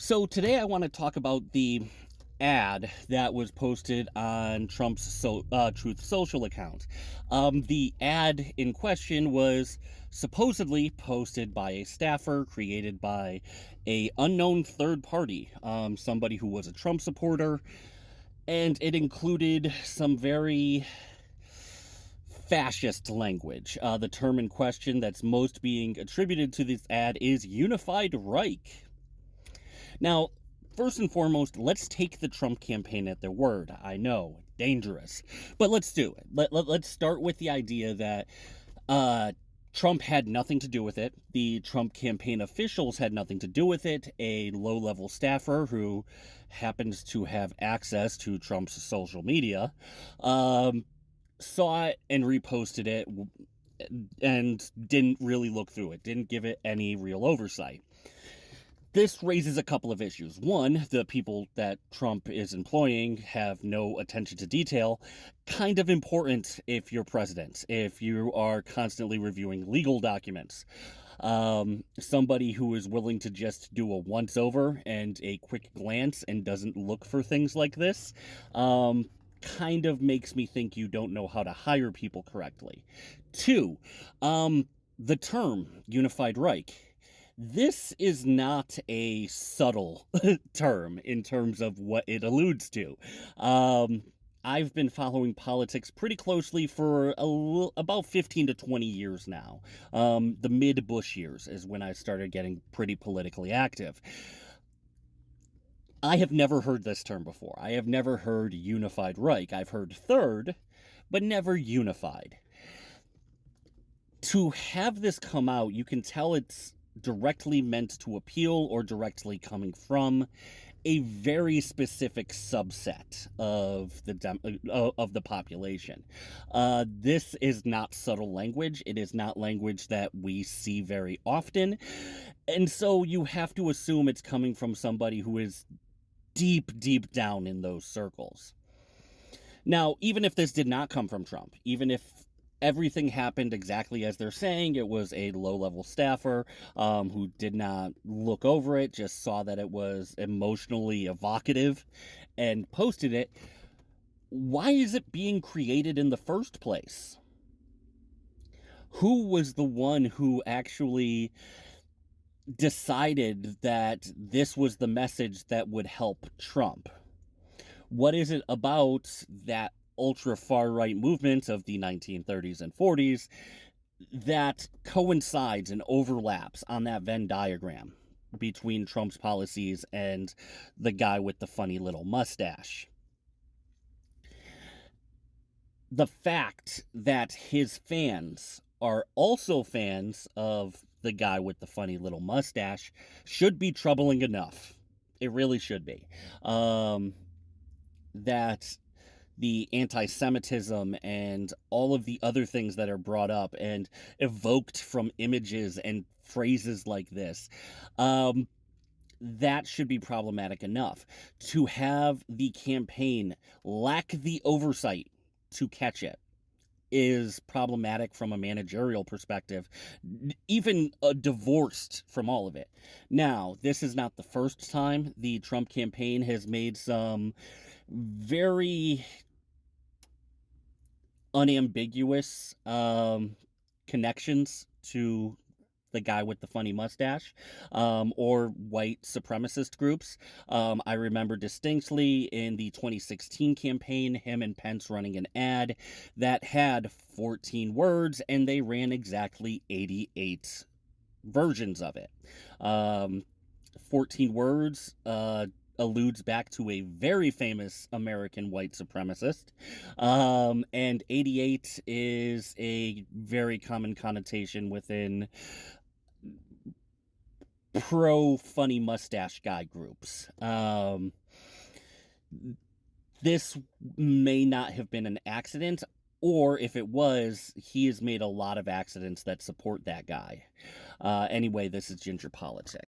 So today I want to talk about the ad that was posted on Trump's Truth Social account. The ad in question was supposedly posted by a staffer created by a unknown third party, somebody who was a Trump supporter, and it included some very fascist language. The term in question that's most being attributed to this ad is Unified Reich. Now, first and foremost, let's take the Trump campaign at their word. I know, dangerous, but let's do it. Let's start with the idea that uh, Trump had nothing to do with it. The Trump campaign officials had nothing to do with it. A low level staffer who happens to have access to Trump's social media um, saw it and reposted it and didn't really look through it, didn't give it any real oversight. This raises a couple of issues. One, the people that Trump is employing have no attention to detail. Kind of important if you're president, if you are constantly reviewing legal documents. Somebody who is willing to just do a once over and a quick glance and doesn't look for things like this kind of makes me think you don't know how to hire people correctly. Two, the term Unified Reich. This is not a subtle term in terms of what it alludes to. I've been following politics pretty closely for about 15 to 20 years now. The mid Bush years is when I started getting pretty politically active. I have never heard this term before. I have never heard Unified Reich. I've heard third, but never unified. To have this come out, you can tell it's directly meant to appeal or directly coming from a very specific subset of the population. This is not subtle language. It is not language that we see very often, and so you have to assume it's coming from somebody who is deep down in those circles. Now, even if this did not come from Trump, even if everything happened exactly as they're saying, it was a low-level staffer who did not look over it, just saw that it was emotionally evocative and posted it, why is it being created in the first place? Who was the one who actually decided that this was the message that would help Trump? What is it about that ultra far right movement of the 1930s and 40s that coincides and overlaps on that Venn diagram between Trump's policies and the guy with the funny little mustache? The fact that his fans are also fans of the guy with the funny little mustache should be troubling enough. It really should be. That the anti-Semitism and all of the other things that are brought up and evoked from images and phrases like this, that should be problematic enough. To have the campaign lack the oversight to catch it is problematic from a managerial perspective, even divorced from all of it. Now, this is not the first time the Trump campaign has made some very unambiguous connections to the guy with the funny mustache, or white supremacist groups. I remember distinctly in the 2016 campaign, him and Pence running an ad that had 14 words, and they ran exactly 88 versions of it. 14 words alludes back to a very famous American white supremacist. And 88 is a very common connotation within pro funny mustache guy groups. This may not have been an accident, or if it was, he has made a lot of accidents that support that guy. Anyway, this is Ginger Politics.